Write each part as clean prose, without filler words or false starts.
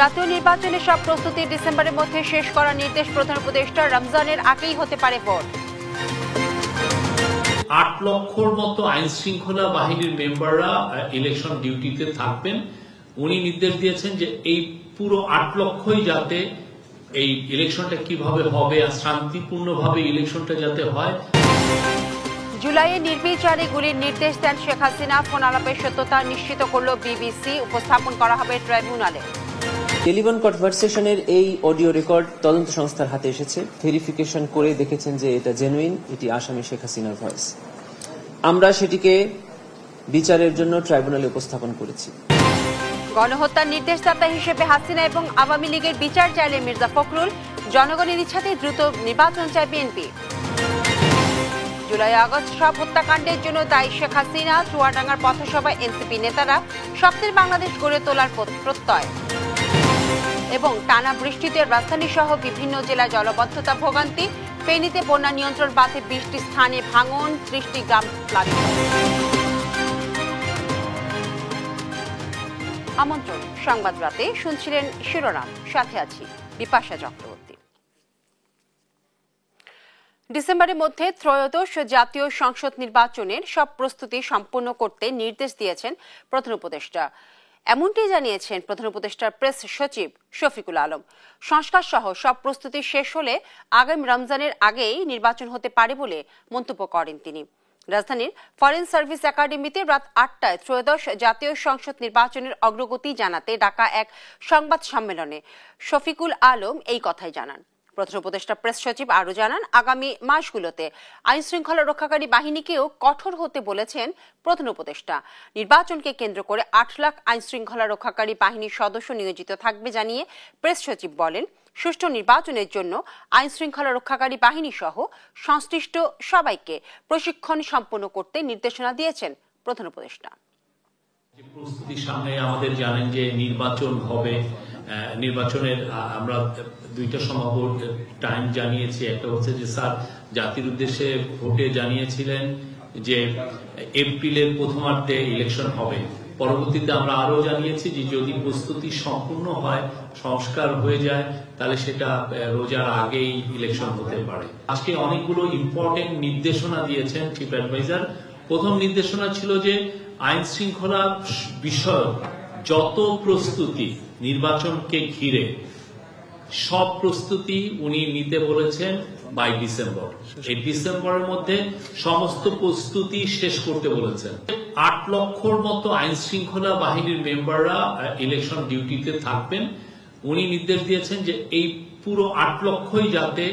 জাতীয় নির্বাচনের সব প্রস্তুতি ডিসেম্বরের মধ্যে শেষ করার নির্দেশ প্রধান উপদেষ্টা। রমজানের আগেই হতে পারে ভোট। ৮ লক্ষর মতো আইন শৃঙ্খলা বাহিনীর মেম্বাররা ইলেকশন ডিউটিতে থাকবেন। উনি নির্দেশ দিয়েছেন যে এই পুরো ৮ লক্ষই যাতে এই ইলেকশনটা কিভাবে হবে আর শান্তিপূর্ণভাবে ইলেকশনটা যাতে হয়। জুলাইয়ে নির্বিচারে গুলির নির্দেশ দেন শেখ হাসিনা। ফোন আলাপের সত্যতা নিশ্চিত করল বিবিসি। উপস্থাপন করা হবে ট্রাইব্যুনালে। টেলিফোন কনভারসেশনের এই অডিও রেকর্ড তদন্ত সংস্থার হাতে এসেছে। ভেরিফিকেশন করে দেখেছেন যে এটা জেনুইন, এটি আসামি শেখ হাসিনার ভয়েস। আমরা সেটিকে বিচারের জন্য ট্রাইব্যুনালে উপস্থাপন করেছি। গণহত্যার নির্দেশদাতা হিসেবে হাসিনা এবং আওয়ামী লীগের বিচার চাইলে মির্জা ফখরুল। জনগণের ইচ্ছাতেই দ্রুত নির্বাচন চায় বিএনপি। জুলাই আগস্ট সব হত্যাকাণ্ডের জন্য দায়ী শেখ হাসিনা। চুয়াডাঙ্গার পথসভায় এনসিপি নেতারা স্বপ্নের বাংলাদেশ গড়ে তোলার প্রত্যয়। এবং টানা বৃষ্টিতে রাজধানী সহ বিভিন্ন জেলায় জলবদ্ধতা ভোগান্তি। ফেনীতে বন্যা নিয়ন্ত্রণ বাঁধে 20টি স্থানে ভাঙন, 30টি গ্রাম প্লাবিত। আমন্ত্রণ সংবাদ রাতে শুনছিলেন শিরোনাম, সাথে আছি বিপাশা চক্রবর্তী। ডিসেম্বরের মধ্যে ত্রয়োদশ জাতীয় সংসদ নির্বাচনের সব প্রস্তুতি সম্পন্ন করতে নির্দেশ দিয়েছেন প্রধান উপদেষ্টা। এমনটি জানিয়েছেন প্রধান উপদেষ্টার প্রেস সচিব শফিকুল আলম। সংস্কার সহ সব প্রস্তুতি শেষ হলে আগামী রমজানের আগেই নির্বাচন হতে পারে বলে মন্তব্য করেন তিনি। রাজধানীর ফরেন সার্ভিস একাডেমিতে রাত ৮টায় ত্রয়োদশ জাতীয় সংসদ নির্বাচনের অগ্রগতি জানাতে ডাকা এক সংবাদ সম্মেলনে শফিকুল আলম এই কথাই জানান। প্রধান উপদেষ্টা প্রেস সচিব আরও জানান, আগামী মাসগুলোতে আইন শৃঙ্খলা রক্ষাকারী বাহিনীকেও কঠোর হতে বলেছেন প্রধান উপদেষ্টা। নির্বাচনকে কেন্দ্র করে ৮ লাখ আইন শৃঙ্খলা রক্ষাকারী বাহিনীর সদস্য নিয়োজিত থাকবে জানিয়ে প্রেস সচিব বলেন, সুষ্ঠু নির্বাচনের জন্য আইন শৃঙ্খলা রক্ষাকারী বাহিনী সহ সংশ্লিষ্ট সবাইকে প্রশিক্ষণ সম্পন্ন করতে নির্দেশনা দিয়েছেন প্রধান উপদেষ্টা। প্রস্তুতির সামনে আমাদের জানেন যে নির্বাচন হবে। নির্বাচনের আমরা দুইটা সম্ভাব্য টাইম জানিয়েছি। একটা হচ্ছে যে স্যার জাতির উদ্দেশ্যে ভোটে জানিয়েছিলেন যে এপ্রিলের প্রথমার্ধে ইলেকশন হবে। পরবর্তীতে আমরা আরো জানিয়েছি যে যদি প্রস্তুতি সম্পূর্ণ হয়, সংস্কার হয়ে যায়, তাহলে সেটা রোজার আগেই ইলেকশন হতে পারে। আজকে অনেকগুলো ইম্পর্টেন্ট নির্দেশনা দিয়েছেন চিফ অ্যাডভাইজার। প্রথম নির্দেশনা ছিল যে আইন শৃঙ্খলা বিষয়ক যত প্রস্তুতি নির্বাচনকে ঘিরে সব প্রস্তুতি উনি নিতে বলেছেন বাই ডিসেম্বর। এই ডিসেম্বরের মধ্যে সমস্ত প্রস্তুতি শেষ করতে বলেছেন। ৮ লক্ষর মতো আইন শৃঙ্খলা বাহিনীর মেম্বাররা ইলেকশন ডিউটিতে থাকবেন। উনি নির্দেশ দিয়েছেন যে এই পুরো ৮ লক্ষই যাতে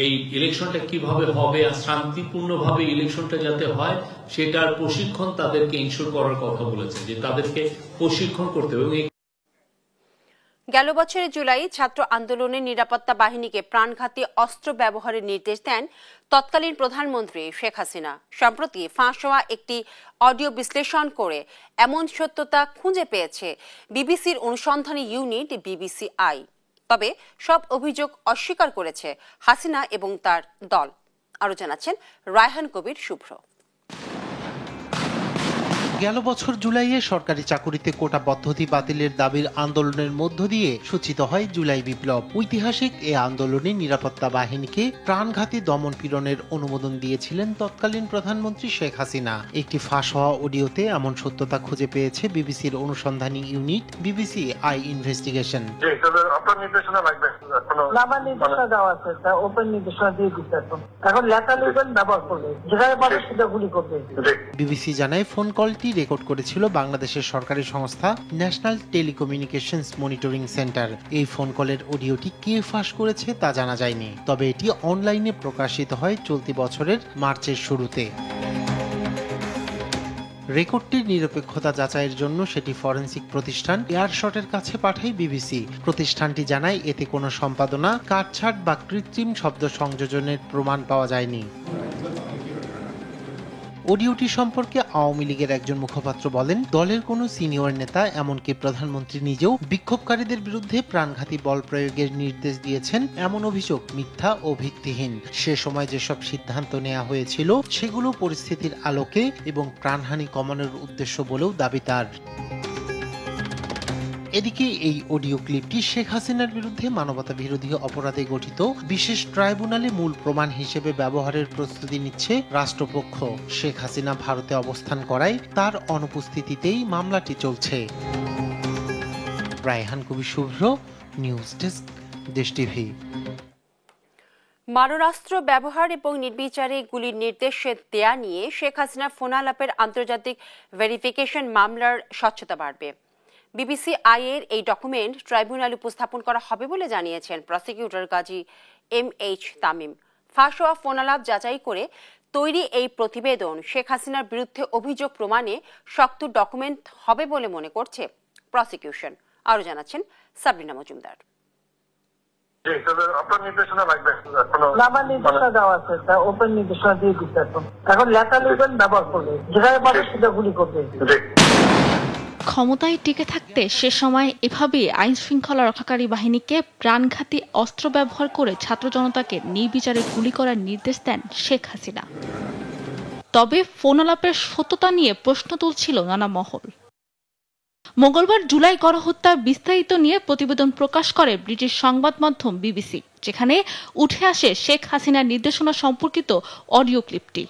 এই ইলেকশনটা কিভাবে হবে আর শান্তিপূর্ণভাবে ইলেকশনটা যাতে হয় সেটার প্রশিক্ষণ তাদেরকে ইনশিওর করার কথা বলেছেন, যে তাদেরকে প্রশিক্ষণ করতে হবে। গেল বছরের জুলাই ছাত্র আন্দোলনের নিরাপত্তা বাহিনীকে প্রাণঘাতী অস্ত্র ব্যবহারের নির্দেশ দেন তৎকালীন প্রধানমন্ত্রী শেখ হাসিনা। সম্প্রতি ফাঁস হওয়া একটি অডিও বিশ্লেষণ করে এমন সত্যতা খুঁজে পেয়েছে বিবিসির অনুসন্ধানী ইউনিট বিবিসি আই। তবে সব অভিযোগ অস্বীকার করেছে হাসিনা এবং তার দল। আরো জানাচ্ছেন রায়হান কবির শুভ্র। গেল বছর জুলাইয়ে সরকারি চাকুরিতে কোটা পদ্ধতি বাতিলের দাবির আন্দোলনের মধ্য দিয়ে সূচিত হয় জুলাই বিপ্লব। ঐতিহাসিক এ আন্দোলনে নিরাপত্তা বাহিনীকে প্রাণঘাতী দমন পীড়নের অনুমোদন দিয়েছিলেন তৎকালীন প্রধানমন্ত্রী শেখ হাসিনা। একটি ফাঁস হওয়া অডিওতে এমন সত্যতা খুঁজে পেয়েছে বিবিসির অনুসন্ধানী unit BBC I investigation. BBC জানায় ফোন কলটি রেকর্ড করেছিল বাংলাদেশের সরকারি সংস্থা ন্যাশনাল টেলিকমিউনিকেশনস মনিটরিং সেন্টার। এই ফোন কলের অডিওটি কে ফাঁস করেছে তা জানা যায়নি, তবে এটি অনলাইনে প্রকাশিত হয় চলতি বছরের মার্চের শুরুতে। রেকর্ডটির নিরপেক্ষতা যাচাইয়ের জন্য সেটি ফরেনসিক প্রতিষ্ঠান এয়ারশটের কাছে পাঠায় বিবিসি। প্রতিষ্ঠানটি জানায় এতে কোনো সম্পাদনা, কাটছাঁট বা কৃত্রিম শব্দ সংযোজনের প্রমাণ পাওয়া যায়নি। অডিওটি সম্পর্কে আওয়ামী লীগের একজন মুখপাত্র বলেন, দলের কোনো সিনিয়র নেতা এমনকি প্রধানমন্ত্রী নিজেও বিক্ষোভকারীদের বিরুদ্ধে প্রাণঘাতী বল প্রয়োগের নির্দেশ দিয়েছেন এমন অভিযোগ মিথ্যা ও ভিত্তিহীন। সে সময় যেসব সিদ্ধান্ত নেওয়া হয়েছিল সেগুলো পরিস্থিতির আলোকে এবং প্রাণহানি কমানোর উদ্দেশ্য বলেও দাবি তার। এদিকে এই অডিও ক্লিপটি শেখ হাসিনার বিরুদ্ধে মানবতা বিরোধী অপরাধে গঠিত বিশেষ ট্রাইব্যুনালে মূল প্রমাণ হিসেবে ব্যবহারের প্রস্তুতি নিচ্ছে রাষ্ট্রপক্ষ। শেখ হাসিনা ভারতে অবস্থান করায় তার অনুপস্থিতিতেই মামলাটি চলছে। রায়হান কবি শুভ্র, নিউজ ডেস্ক, দেশ টিভি। মারণাস্ত্র ব্যবহার এবং নির্বিচারে গুলির নির্দেশ দেয়া নিয়ে শেখ হাসিনার ফোনালাপের আন্তর্জাতিক ভেরিফিকেশন মামলার স্বচ্ছতা বাড়বে। বিবিসি এর এই ডকুমেন্ট ট্রাইব্যুনালে উপস্থাপন করা হবে বলে জানিয়েছেন প্রসিকিউটর কাজী MH তামিম। ফাঁস হওয়া ফোনালাপ যাচাই করে তৈরি এই প্রতিবেদন শেখ হাসিনার বিরুদ্ধে অভিযোগ প্রমাণে শক্ত ডকুমেন্ট হবে বলে মনে করছে প্রসিকিউশন। আরো জানাচ্ছেন সাবরিনা মজুমদার। আপনার নির্দেশনা লাগবে, আমার নির্দেশনা দেওয়া আছে, ওপেন নির্দেশনা দিয়ে দিচ্ছে। এখন লেখা লিখবেন, ব্যবহার করবে, যেখানে পাবে সেটা গুলি করবে। ক্ষমতায় টিকে থাকতে সে সময় এভাবে আইন শৃঙ্খলা রক্ষাকারী বাহিনীকে প্রাণঘাতী অস্ত্র ব্যবহার করে ছাত্র জনতাকে নির্বিচারে গুলি করার নির্দেশ দেন শেখ হাসিনা। তবে ফোনালাপের সত্যতা নিয়ে প্রশ্ন তুলছিল নানা মহল। মঙ্গলবার জুলাই গণহত্যার বিস্তারিত নিয়ে প্রতিবেদন প্রকাশ করে ব্রিটিশ সংবাদ মাধ্যম বিবিসি, যেখানে উঠে আসে শেখ হাসিনার নির্দেশনা সম্পর্কিত অডিও ক্লিপটি।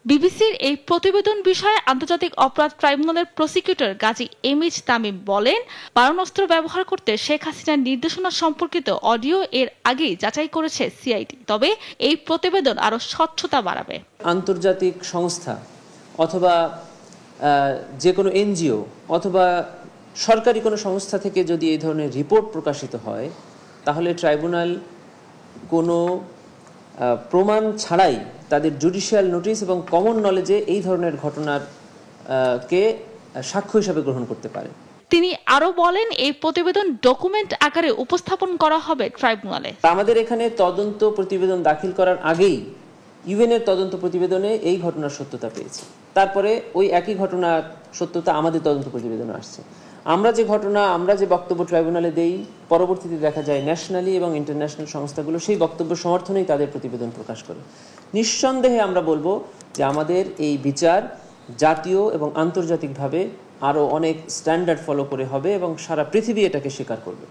বিবিসির এই প্রতিবেদন বিষয়ে আন্তর্জাতিক অপরাধ ট্রাইব্যুনালের প্রসিকিউটর গাজী MH তামিম বলেন, মারণাস্ত্র ব্যবহার করতে শেখ হাসিনার নির্দেশনা সম্পর্কিত অডিও এর আগেই যাচাই করেছে CID। তবে এই প্রতিবেদন আরো স্বচ্ছতা বাড়াবে। আন্তর্জাতিক সংস্থা অথবা যে কোনো NGO অথবা সরকারি কোনো সংস্থা থেকে যদি এই ধরনের রিপোর্ট প্রকাশিত হয়, তাহলে ট্রাইব্যুনাল কোনো প্রমাণ ছাড়াই তাদের জুডিশিয়াল নোটিশ এবং কমন নলেজে এই ধরনের ঘটনার কে সাক্ষ্য হিসাবে গ্রহণ করতে পারে। তিনি আরো বলেন, এই প্রতিবেদন ডকুমেন্ট আকারে উপস্থাপন করা হবে ট্রাইব্যুনালে। আমাদের এখানে তদন্ত প্রতিবেদন দাখিল করার আগেই UN এর তদন্ত প্রতিবেদনে এই ঘটনার সত্যতা পেয়েছে। তারপরে ওই একই ঘটনার সত্যতা আমাদের তদন্ত প্রতিবেদনে আসছে। আমরা যে বক্তব্য ট্রাইব্যুনালে দেই, পরবর্তীতে দেখা যায় ন্যাশনালি এবং ইন্টারন্যাশনাল সংস্থাগুলো সেই বক্তব্য সমর্থনেই তাদের প্রতিবেদন প্রকাশ করে। নিঃসন্দেহে আমরা বলবো যে আমাদের এই বিচার জাতীয় এবং আন্তর্জাতিকভাবে আরো অনেক স্ট্যান্ডার্ড ফলো করে হবে এবং সারা পৃথিবী এটাকে স্বীকার করবে।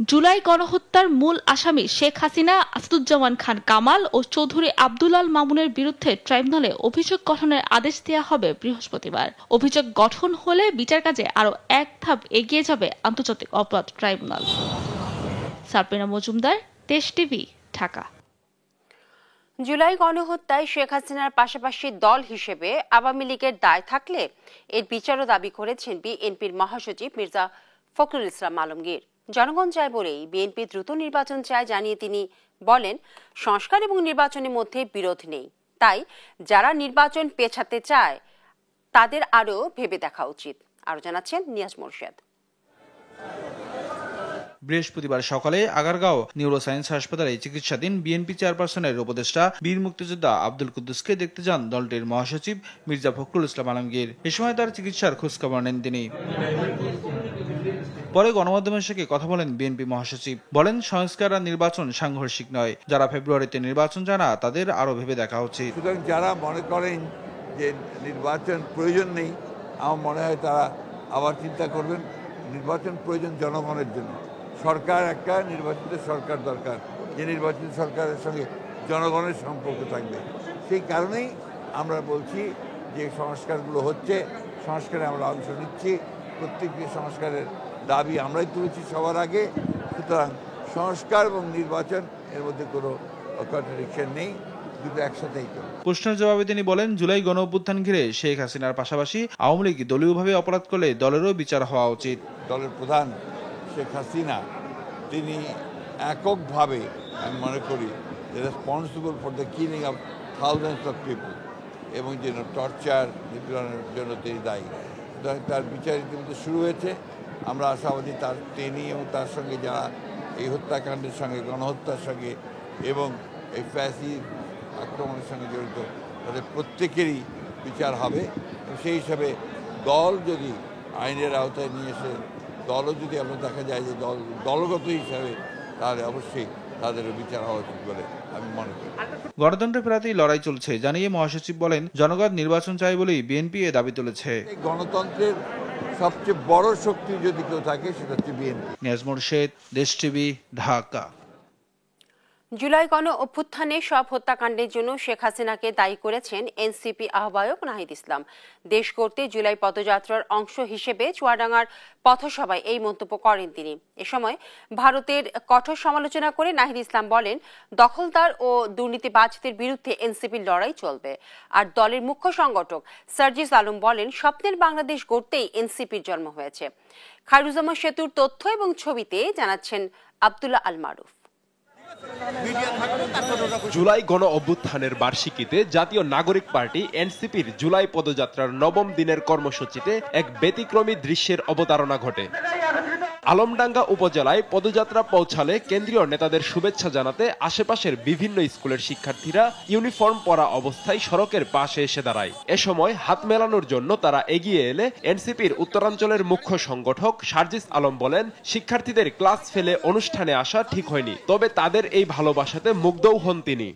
জুলাই গণহত্যার মূল আসামি শেখ হাসিনা, আসাদুজ্জামান খান কামাল ও চৌধুরী আব্দুল আল মামুনের বিরুদ্ধে ট্রাইব্যুনালে অভিযোগ গঠনের আদেশ দেওয়া হবে বৃহস্পতিবার। অভিযোগ গঠন হলে বিচার কাজে আরো এক ধাপ এগিয়ে যাবে আন্তর্জাতিক অপরাধ ট্রাইব্যুনাল। সাবরিনা মজুমদার, দেশ টিভি, ঢাকা। জুলাই গণহত্যায় শেখ হাসিনার পাশাপাশি দল হিসেবে আওয়ামী লীগের দায় থাকলে এর বিচারও দাবি করেছেন বিএনপির মহাসচিব মির্জা ফখরুল ইসলাম আলমগীর। জনগণ চায় বলেই বিএনপি দ্রুত নির্বাচন চায় জানিয়ে তিনি বলেন, সংস্কার এবং নির্বাচনের মধ্যে বিরোধ নেই, তাই যারা নির্বাচন পেছাতে চায় তাদের আরও ভেবে দেখা উচিত। আরো জানাচ্ছেন নিয়াজ মোরশেদ। বৃহস্পতিবার সকালে আগারগাঁও নিউরোসায়েন্স হাসপাতালে চিকিৎসাধীন বিএনপি চেয়ারপারসনের উপদেষ্টা বীর মুক্তিযোদ্ধা আব্দুল কুদ্দুসকে দেখতে যান দলটির মহাসচিব মির্জা ফখরুল ইসলাম আলমগীর। এ সময় তার চিকিৎসার খোঁজখবর নেন তিনি। পরে গণমাধ্যমের সঙ্গে কথা বলেন বিএনপি মহাসচিব, বলেন সংস্কার আর নির্বাচন সাংঘর্ষিক নয়, যারা ফেব্রুয়ারিতে নির্বাচন চায় না তাদের আরো ভেবে দেখা উচিত। সুতরাং যারা মনে করেন যে নির্বাচন প্রয়োজন নেই, আমার মনে হয় তারা আবার চিন্তা করবেন। নির্বাচন প্রয়োজন জনগণের জন্য। সরকার একটা নির্বাচিত সরকার দরকার, যে নির্বাচিত সরকারের সঙ্গে জনগণের সম্পর্ক থাকবে। সেই কারণেই আমরা বলছি যে সংস্কারগুলো হচ্ছে, সংস্কারে আমরা অংশ নিচ্ছি, প্রত্যেকটি সংস্কারের দাবি আমরাই তুলেছি সবার আগে। সুতরাং সংস্কার এবং নির্বাচন এর মধ্যে কোনো কন্ট্রাডিকশন নেই, দুটো একসাথেই চলে। প্রশ্নের জবাবে তিনি বলেন, জুলাই গণ অভ্যুত্থান ঘিরে শেখ হাসিনার পাশাপাশি আওয়ামী লীগ দলীয়ভাবে অপরাধ করলে দলেরও বিচার হওয়া উচিত। দলের প্রধান শেখ হাসিনা তিনি এককভাবে, আমি মনে করি, responsible for the killing of thousands of people এবং যে টর্চার নিপীড়নের জন্য তিনি দায়ী। তার বিচার ইতিমধ্যে শুরু হয়েছে। আমরা আশাবাদী তিনি এবং তার সঙ্গে যারা এই হত্যাকাণ্ডের সঙ্গে, গণহত্যার সঙ্গে এবং এই ফ্যাসিস্ট আক্রমণের সঙ্গে জড়িত তাদের প্রত্যেকেরই বিচার হবে। সেই হিসাবে দল যদি আইনের আওতায় নিয়ে এসে দলও যদি আমরা দেখা যায় যে দলগত হিসাবে, তাহলে অবশ্যই তাদেরও বিচার হওয়া উচিত বলে আমি মনে করি। গণতন্ত্র ফেরাতেই লড়াই চলছে জানিয়ে মহাসচিব বলেন, জনগণ নির্বাচন চায় বলেই বিএনপি এ দাবি তুলেছে। গণতন্ত্রের সবচেয়ে বড় শক্তি যদি কেউ থাকে সেটা হচ্ছে বিএনপি। নিয়াজ মোরশেদ, দেশ টিভি, ঢাকা। জুলাই গণ অভ্যুত্থানে সব হত্যাকাণ্ডের জন্য শেখ হাসিনাকে দায়ী করেছেন এনসিপি আহ্বায়ক নাহিদ ইসলাম। দেশ গড়তে জুলাই পদযাত্রার অংশ হিসেবে চুয়াডাঙ্গার পথসভায় এই মন্তব্য করেন তিনি। এ সময় ভারতের কঠোর সমালোচনা করে নাহিদ ইসলাম বলেন, দখলদার ও দুর্নীতিবাজদের বিরুদ্ধে এনসিপির লড়াই চলবে। আর দলের মুখ্য সংগঠক সার্জিস আলম বলেন, স্বপ্নের বাংলাদেশ গড়তেই এনসিপির জন্ম হয়েছে। খায়রুজ্জামান সেতুর তথ্য এবং ছবিতে জানাচ্ছেন আব্দুল্লাহ আল মারুফ। জুলাই গণ অভ্যুত্থানের বার্ষিকীতে জাতীয় নাগরিক পার্টি এনসিপির জুলাই পদযাত্রার নবম দিনের কর্মসূচিতে এক ব্যতিক্রমী দৃশ্যের অবতারণা ঘটে। আলমডাঙ্গা উপজেলায় পদযাত্রা পৌঁছালে কেন্দ্রীয় নেতাদের শুভেচ্ছা জানাতে আশেপাশের বিভিন্ন স্কুলের শিক্ষার্থীরা ইউনিফর্ম পরা অবস্থায় সড়কের পাশে এসে দাঁড়ায়। এ সময় হাত মেলানোর জন্য তারা এগিয়ে এলে এনসিপির উত্তরাঞ্চলের মুখ্য সংগঠক সার্জিস আলম বলেন, শিক্ষার্থীদের ক্লাস ফেলে অনুষ্ঠানে আসা ঠিক হয়নি, তবে তাদের এই ভালোবাসাতে মুগ্ধও হন তিনি।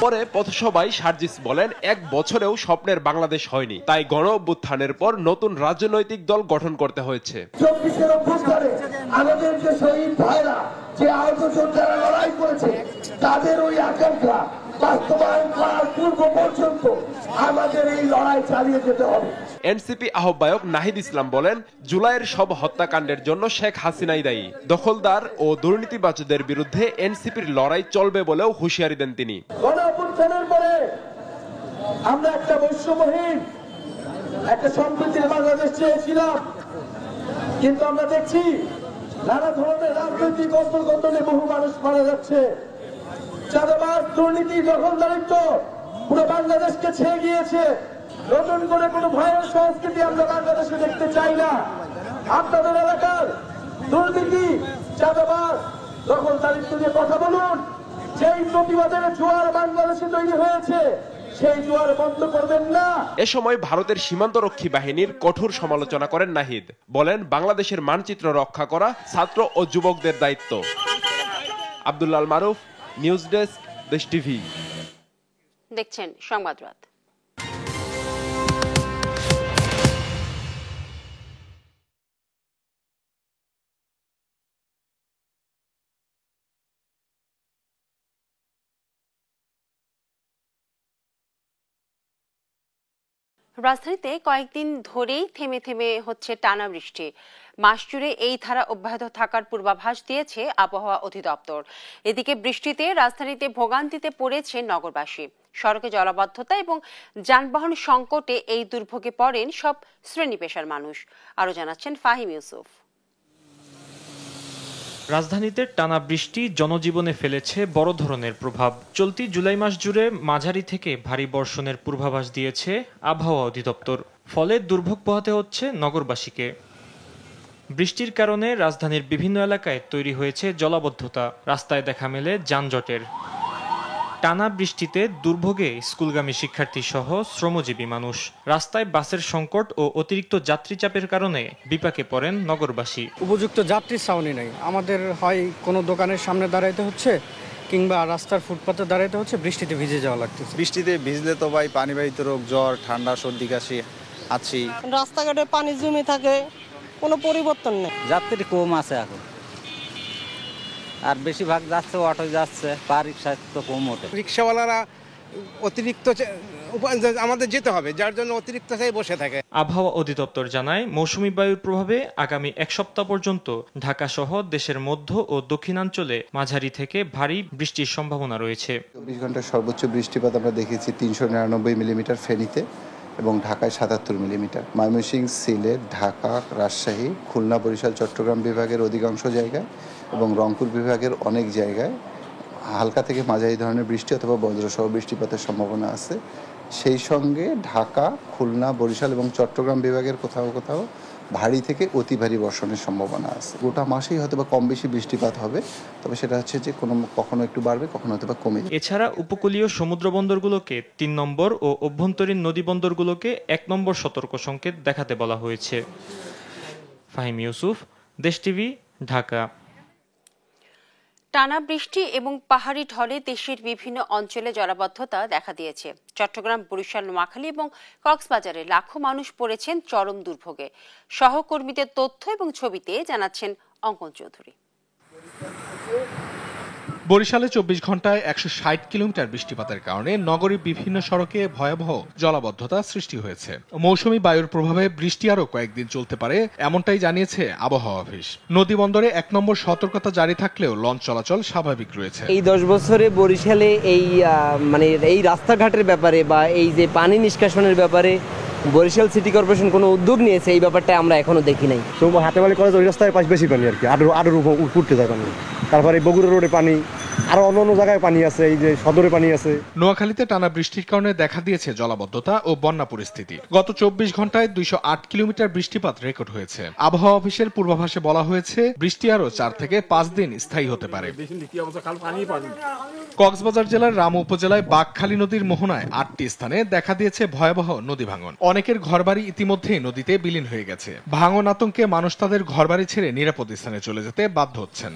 পরে পথসভায় সার্জিস বলেন, এক বছরেও স্বপ্নের বাংলাদেশ হয়নি, তাই গণ অভ্যুত্থানের পর নতুন রাজনৈতিক দল গঠন করতে হয়েছে। আমাদের যে শহীদ ভাইরা, যে আহত যোদ্ধারা লড়াই করেছে, তাদের ওই আকাঙ্ক্ষা বাস্তবায়ন করার পূর্ব পর্যন্ত আমাদের এই লড়াই চালিয়ে যেতে হবে। এনসিপি আহ্বায়ক নাহিদ ইসলাম বলেন, জুলাইয়ের সব হত্যাকাণ্ডের জন্য শেখ হাসিনাই দায়ী। দখলদার ও দুর্নীতিবাজদের বিরুদ্ধে এনসিপির লড়াই চলবে বলেও হুঁশিয়ারি দেন তিনি। গণঅভ্যুত্থানের পরে আমরা একটা বৈষম্যহীন একটা সম্প্রীতির বাংলাদেশ চেয়েছিলাম, কিন্তু আমরা দেখছি নানা ধরনের রাজনৈতিক অন্তর্গতনে বহু মানুষ মারা যাচ্ছে। চাঁদাবাজ, দুর্নীতি, দখলদারিত্ব পুরো বাংলাদেশকে ছেয়ে গিয়েছে। নতুন করে কোনো ভয়ের সংস্কৃতি আমরা বাংলাদেশে দেখতে চাই না। আপনাদের এলাকার দুর্নীতি, চাঁদাবাজ, দখলদারিত্ব নিয়ে কথা বলুন। যেই প্রতিবাদের জোয়ার বাংলাদেশে তৈরি হয়েছে, সেই জোয়ার বন্ধ করবেন না। এ সময় ভারতের সীমান্তরক্ষী বাহিনীর কঠোর সমালোচনা করেন নাহিদ। বলেন, বাংলাদেশের মানচিত্র রক্ষা করা ছাত্র ও যুবকদের দায়িত্ব। আব্দুল্লাহ আল মারুফ, নিউজ ডেস্ক, দেশ টিভি। দেখছেন সংবাদরাত। রাজধানীতে কয়েকদিন ধরেই থেমে থেমে হচ্ছে টানা বৃষ্টি। মাস জুড়ে এই ধারা অব্যাহত থাকার পূর্বাভাস দিয়েছে আবহাওয়া অধিদপ্তর। এদিকে বৃষ্টিতে রাজধানীতে ভোগান্তিতে পড়েছে নগরবাসী। সড়কে জলাবদ্ধতা এবং যানবাহন সংকটে এই দুর্ভোগে পড়েন সব শ্রেণী পেশার মানুষ। আরো জানাচ্ছেন ফাহিম ইউসুফ। রাজধানীতে টানা বৃষ্টি জনজীবনে ফেলেছে বড় ধরনের প্রভাব। চলতি জুলাই মাস জুড়ে মাঝারি থেকে ভারী বর্ষণের পূর্বাভাস দিয়েছে আবহাওয়া অধিদপ্তর। ফলে দুর্ভোগ পোহাতে হচ্ছে নগরবাসীকে। বৃষ্টির কারণে রাজধানীর বিভিন্ন এলাকায় তৈরি হয়েছে জলাবদ্ধতা, রাস্তায় দেখা মেলে যানজটের। টানা বৃষ্টিতে দুর্ভোগে স্কুলগামী শিক্ষার্থী সহ শ্রমজীবী মানুষ। রাস্তায় বাসের সংকট ও অতিরিক্ত যাত্রী চাপের কারণে বিপাকে পড়েন নগরবাসী। উপযুক্ত যাত্রীর ছাউনি নেই, আমাদের হয় কোনো দোকানের সামনে দাঁড়াইতে হচ্ছে কিংবা রাস্তার ফুটপাতে দাঁড়াইতে হচ্ছে, বৃষ্টিতে ভিজে যাওয়া লাগতেছে। বৃষ্টিতে ভিজলে তো ভাই পানিবাহিত রোগ, জ্বর, ঠান্ডা, সর্দি কাশি আছি। রাস্তাঘাটে পানি জমে থাকে, কোনো পরিবর্তন নেই। যাত্রী কম আছে এখন, আর বেশিরভাগ যাচ্ছে অটো যাচ্ছে, বা রিক্সা তো কম ওঠে। রিক্সাওয়ালারা অতিরিক্ত আমাদের যেতে হবে, যার জন্য অতিরিক্ত বসে থাকে। আবহাওয়া অধিদপ্তর জানায়, মৌসুমী বায়ুর প্রভাবে আগামী এক সপ্তাহ পর্যন্ত ঢাকা সহ দেশের মধ্য ও দক্ষিণাঞ্চলে মাঝারি থেকে ভারী বৃষ্টির সম্ভাবনা রয়েছে। 24 ঘন্টার সর্বোচ্চ বৃষ্টিপাত আমরা দেখেছি 399 মিলিমিটার ফেনীতে এবং ঢাকায় 77 মিলিমিটার। ময়মনসিংহ, সিলেট, ঢাকা, রাজশাহী, খুলনা, বরিশাল, চট্টগ্রাম বিভাগের অধিকাংশ জায়গায় এবং রংপুর বিভাগের অনেক জায়গায় হালকা থেকে মাঝারি ধরনের বৃষ্টি অথবা বজ্রসহ বৃষ্টিপাতের সম্ভাবনা আছে। সেই সঙ্গে ঢাকা, খুলনা, বরিশাল এবং চট্টগ্রাম বিভাগের কোথাও কোথাও ভারী থেকে অতি ভারী বর্ষণের সম্ভাবনা আছে। গোটা মাসেই হয়তো বা কম বেশি বৃষ্টিপাত হবে, তবে সেটা হচ্ছে যে কখনো একটু বাড়বে, কখনো হয়তো বা কমে যাবে। এছাড়া উপকূলীয় সমুদ্র বন্দরগুলোকে 3 নম্বর ও অভ্যন্তরীণ নদী বন্দরগুলোকে 1 নম্বর সতর্ক সংকেত দেখাতে বলা হয়েছে। ফাহিম ইউসুফ, দেশ টিভি, ঢাকা। টানা বৃষ্টি এবং পাহাড়ি ঢলে দেশের বিভিন্ন অঞ্চলে জলাবদ্ধতা দেখা দিয়েছে। চট্টগ্রাম, বরিশাল, নোয়াখালী এবং কক্সবাজারে লাখো মানুষ পড়েছেন চরম দুর্ভোগে। সহকর্মীদের তথ্য এবং ছবিতে জানাচ্ছেন অঙ্কন চৌধুরী। বরিশালে 24 ঘন্টায় 160 কিলোমিটার বৃষ্টিপাতের কারণে নগরীর বিভিন্ন সড়কে ভয়াবহ জলাবদ্ধতা সৃষ্টি হয়েছে। মৌসুমী বায়ুর প্রভাবে বৃষ্টি আরও কয়েকদিন চলতে পারে, এমনটাই জানিয়েছে আবহাওয়া অফিস। নদী বন্দরে 1 নম্বর সতর্কতা জারি থাকলেও লঞ্চ চলাচল স্বাভাবিক রয়েছে। এই 10 বছরে বরিশালে এই রাস্তাঘাটের ব্যাপারে বা এই যে পানি নিষ্কাশনের ব্যাপারে বরিশাল সিটি কর্পোরেশন কোনো উদ্যোগ নিয়েছে, এই ব্যাপারটা আমরা এখনো দেখি নাই। হাতেমালি কলেজ ওই রাস্তায় পাশ বেশি পানি আর কি, আরো উঠতে যায় পানি। তারপরে বগুড়া রোডে পানি, আরো অন্য জায়গায় পানি আছে, এই যে সদরে পানি আছে। নোয়াখালীতে টানা বৃষ্টির কারণে দেখা দিয়েছে জলাবদ্ধতা ও বন্যা পরিস্থিতি। গত 24 ঘন্টায় 208 কিলোমিটার বৃষ্টিপাত রেকর্ড হয়েছে। আবহাওয়া অফিসের পূর্বাভাসে বলা হয়েছে বৃষ্টি আরো 4 থেকে 5 দিন স্থায়ী হতে পারে। কক্সবাজার জেলার রামু উপজেলায় বাঘখালী নদীর মোহনায় 8টি স্থানে দেখা দিয়েছে ভয়াবহ নদী ভাঙন। অনেকের ঘরবাড়ি ইতিমধ্যেই নদীতে বিলীন হয়ে গেছে। ভাঙন আতঙ্কে মানুষ তাদের ঘরবাড়ি ছেড়ে নিরাপদ স্থানে চলে যেতে বাধ্য হচ্ছেন।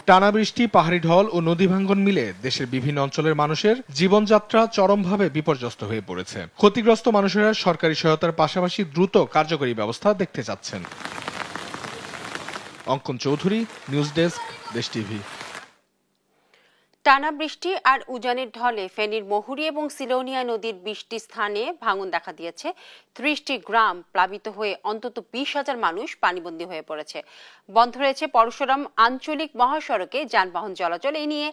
টানা বৃষ্টি, পাহাড়ি ঢল ও নদী ভাঙ্গন মিলে দেশের বিভিন্ন অঞ্চলের মানুষের জীবনযাত্রা চরমভাবে বিপর্যস্ত হয়ে পড়েছে। ক্ষতিগ্রস্ত মানুষেরা সরকারি সহায়তার পাশাপাশি দ্রুত কার্যকরী ব্যবস্থা দেখতে চাচ্ছেন। অঙ্কন চৌধুরী, নিউজ ডেস্ক, দেশ টিভি। টানা বৃষ্টি আর উজানের ঢলে ফেনীর মহুরী এবং সিলোনিয়া নদীর 20টি স্থানে ভাঙন দেখা দিয়েছে। 30টি গ্রাম প্লাবিত হয়ে অন্তত 20,000 মানুষ পানিবন্দী হয়ে পড়েছে। বন্ধ রয়েছে পরশুরাম আঞ্চলিক মহাসড়কে যানবাহন চলাচল। এই নিয়ে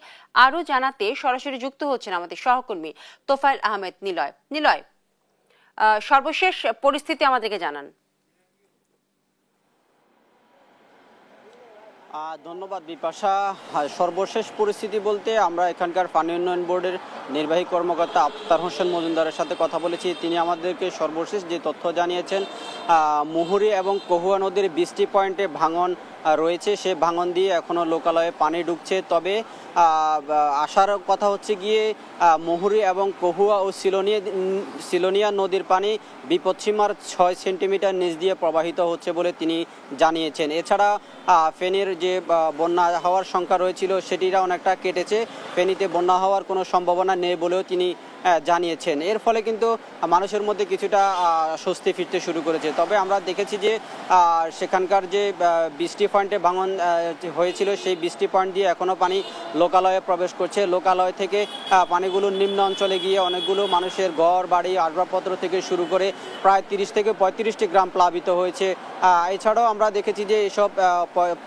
আরো জানাতে সরাসরি যুক্ত হচ্ছেন আমাদের সহকর্মী তোফায়েল আহমেদ নিলয়। নিলয়, সর্বশেষ পরিস্থিতি আমাদেরকে জানান। ধন্যবাদ বিপাশা। সর্বশেষ পরিস্থিতি বলতে আমরা এখানকার পানি উন্নয়ন বোর্ডের নির্বাহী কর্মকর্তা আফতার হোসেন মজুমদারের সাথে কথা বলেছি। তিনি আমাদেরকে সর্বশেষ যে তথ্য জানিয়েছেন, মুহুরী এবং কহুয়া নদীর 20টি পয়েন্টে ভাঙন রয়েছে। সে ভাঙন দিয়ে এখনো লোকালয়ে পানি ঢুকছে। তবে আসার কথা হচ্ছে গিয়ে মুহুরী এবং কহুয়া ও সিলোনিয়া নদীর পানি বিপদসীমার 6 সেন্টিমিটার নিচ দিয়ে প্রবাহিত হচ্ছে বলে তিনি জানিয়েছেন। এছাড়া ফেনীর যে বন্যা হওয়ার সংখ্যা রয়েছিল সেটিরা অনেকটা কেটেছে। ফেনীতে বন্যা হওয়ার কোনো সম্ভাবনা নেই বলেও তিনি জানিয়েছেন। এর ফলে কিন্তু মানুষের মধ্যে কিছুটা স্বস্তি ফিরতে শুরু করেছে। তবে আমরা দেখেছি যে সেখানকার যে 20টি পয়েন্টে ভাঙন হয়েছিল সেই 20টি পয়েন্ট দিয়ে এখনো পানি লোকালয়ে প্রবেশ করছে। লোকালয় থেকে পানিগুলো নিম্ন অঞ্চলে গিয়ে অনেকগুলো মানুষের ঘর বাড়ি আসবাবপত্র থেকে শুরু করে প্রায় 30 থেকে 35টি গ্রাম প্লাবিত হয়েছে। এছাড়াও আমরা দেখেছি যে এসব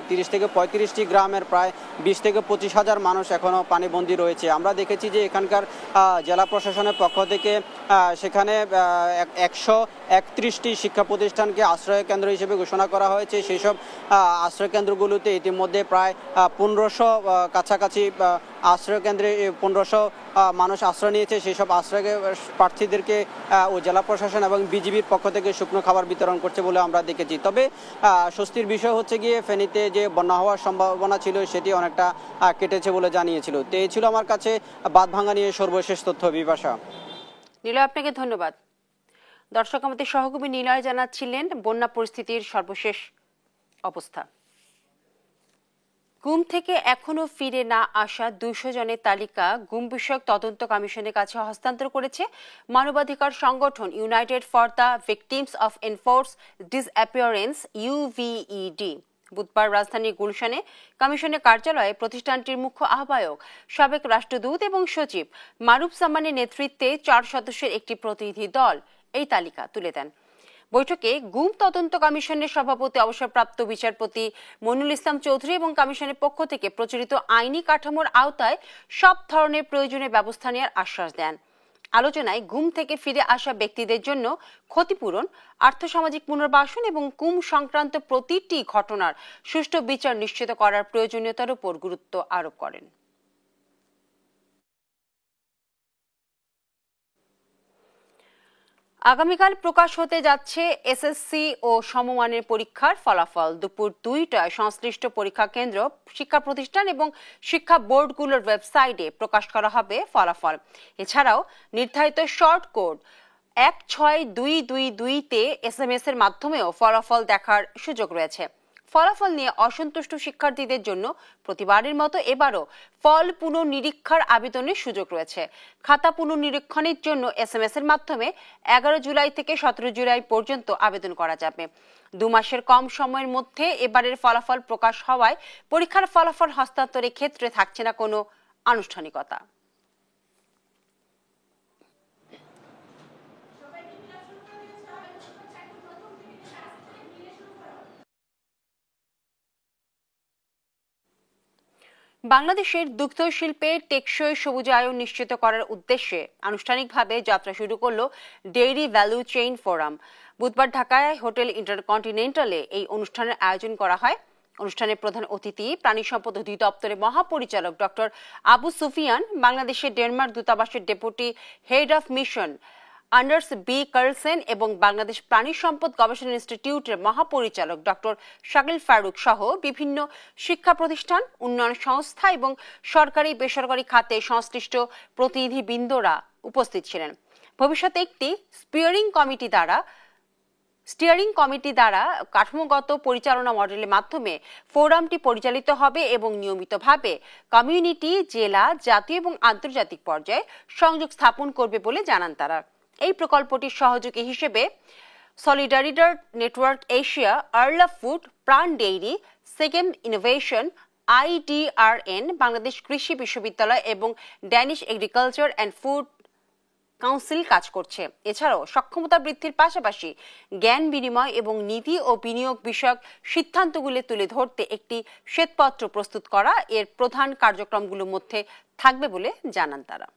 30 থেকে 35টি গ্রামের প্রায় 20 থেকে 25,000 মানুষ এখনো পানিবন্দী রয়েছে। আমরা দেখেছি যে এখানকার জেলা প্রশাসনের পক্ষ থেকে সেখানে 131টি শিক্ষা প্রতিষ্ঠানকে আশ্রয় কেন্দ্র হিসেবে ঘোষণা করা হয়েছে। সেই সব আশ্রয় কেন্দ্রগুলোতে ইতিমধ্যে প্রায় 1500 কাছাকাছি আশ্রয় কেন্দ্রে 1500 মানুষ আশ্রয় নিয়েছে। সেই সব আশ্রয় প্রার্থীদেরকে ও জেলা প্রশাসন এবং বিজিবির পক্ষ থেকে শুকনো খাবার বিতরণ করছে বলে আমরা দেখেছি। তবে স্বস্তির বিষয় হচ্ছে গিয়ে ফেনীতে যে বন্যা হওয়ার সম্ভাবনা ছিল সেটি অনেকটা কেটেছে বলে জানিয়েছিল। তো এই ছিল আমার কাছে বাঁধভাঙা নিয়ে সর্বশেষ তথ্য। বিপাশা। নিলয়, আপনাকে ধন্যবাদ। দর্শক, আমাদের সহকর্মী নিলয় জানাচ্ছিলেন বন্যা পরিস্থিতির সর্বশেষ অবস্থা। গুম থেকে এখনো ফিরে না আসা 200 জনের তালিকা গুম বিষয়ক তদন্ত কমিশনের কাছে হস্তান্তর করেছে মানবাধিকার সংগঠন United for the victims of enforced disappearance UVED। বুধবার রাজধানীর গুলশানে কমিশনের কার্যালয়ে প্রতিষ্ঠানটির মুখ্য আহ্বায়ক, সাবেক রাষ্ট্রদূত এবং সচিব মারুফ জামানের নেতৃত্বে 4 সদস্যের একটি প্রতিনিধি দল এই তালিকা তুলে দেন। বৈঠকে গুম তদন্ত কমিশনের সভাপতি অবসরপ্রাপ্ত বিচারপতি মইনুল ইসলাম চৌধুরী এবং কমিশনের পক্ষ থেকে প্রচলিত আইনি কাঠামোর আওতায় সব ধরনের প্রয়োজনীয় ব্যবস্থা নেওয়ার আশ্বাস দেন। আলোচনায় গুম থেকে ফিরে আসা ব্যক্তিদের জন্য ক্ষতিপূরণ, আর্থসামাজিক পুনর্বাসন এবং গুম সংক্রান্ত প্রতিটি ঘটনার সুষ্ঠু বিচার নিশ্চিত করার প্রয়োজনীয়তার উপর গুরুত্ব আরোপ করেন। আগামীকাল প্রকাশ হতে যাচ্ছে এসএসসি ও সমমানের পরীক্ষার ফলাফল। দুপুর 2টায় সংশ্লিষ্ট পরীক্ষা কেন্দ্র, শিক্ষা প্রতিষ্ঠান এবং শিক্ষা বোর্ডগুলোর ওয়েবসাইটে প্রকাশ করা হবে ফলাফল। এছাড়াও নির্ধারিত শর্ট কোড 16222 তে SMS এর মাধ্যমেও ফলাফল দেখার সুযোগ রয়েছে। ফলাফল নিয়ে অসন্তুষ্ট শিক্ষার্থীদের জন্য প্রতিবারের মতো এবারও ফল পুনর্নিরীক্ষার আবেদনের সুযোগ রয়েছে। খাতা পুনর্নিরীক্ষণের জন্য SMS এর মাধ্যমে 11 জুলাই থেকে 17 জুলাই পর্যন্ত আবেদন করা যাবে। 2 মাসের কম সময়ের মধ্যে এবারের ফলাফল প্রকাশ হওয়ায় পরীক্ষার ফলাফল হস্তান্তরের ক্ষেত্রে থাকছে না কোনো আনুষ্ঠানিকতা। বাংলাদেশের দুগ্ধ শিল্পে টেকসই সবুজায়ন নিশ্চিত করার উদ্দেশ্যে আনুষ্ঠানিকভাবে যাত্রা শুরু করল ডেইরি ভ্যালু চেইন ফোরাম। বুধবার ঢাকায় হোটেল ইন্টারকন্টিনেন্টালে এই অনুষ্ঠানের আয়োজন করা হয়। অনুষ্ঠানে প্রধান অতিথি প্রাণী সম্পদ অধিদপ্তরের মহাপরিচালক ডক্টর আবু সুফিয়ান, বাংলাদেশের ডেনমার্ক দূতাবাসের deputy head of mission Anders B Carlsen এবং বাংলাদেশ প্রাণী সম্পদ গবেষণা ইনস্টিটিউটের মহাপরিচালক ডক্টর শাকিল ফারুক সহ বিভিন্ন শিক্ষা প্রতিষ্ঠান, উন্নয়ন সংস্থা এবং সরকারি বেসরকারি খাতে সংশ্লিষ্ট প্রতিনিধিবৃন্দরা উপস্থিত ছিলেন। ভবিষ্যতে একটি স্টিয়ারিং কমিটি দ্বারা কাঠামোগত পরিচালনা মডেলের মাধ্যমে ফোরামটি পরিচালিত হবে এবং নিয়মিতভাবে কমিউনিটি, জেলা, জাতীয় এবং আন্তর্জাতিক পর্যায়ে সংযোগ স্থাপন করবে বলে জানান তারা। এই প্রকল্পটির সহযোগী হিসেবে solidarity network Asia, Arla food, প্রাণ ডেইরি, সেকেম ইনোভেশন, IDRN, বাংলাদেশ কৃষি বিশ্ববিদ্যালয় এবং Danish agriculture and food council কাজ করছে। এছাড়াও সক্ষমতা বৃদ্ধির পাশাপাশি জ্ঞান বিনিময় এবং নীতি ও বিনিয়োগ বিষয়ক সিদ্ধান্তগুলি তুলে ধরতে একটি শ্বেতপত্র প্রস্তুত করা এর প্রধান কার্যক্রমগুলোর মধ্যে থাকবে বলে জানান তারা।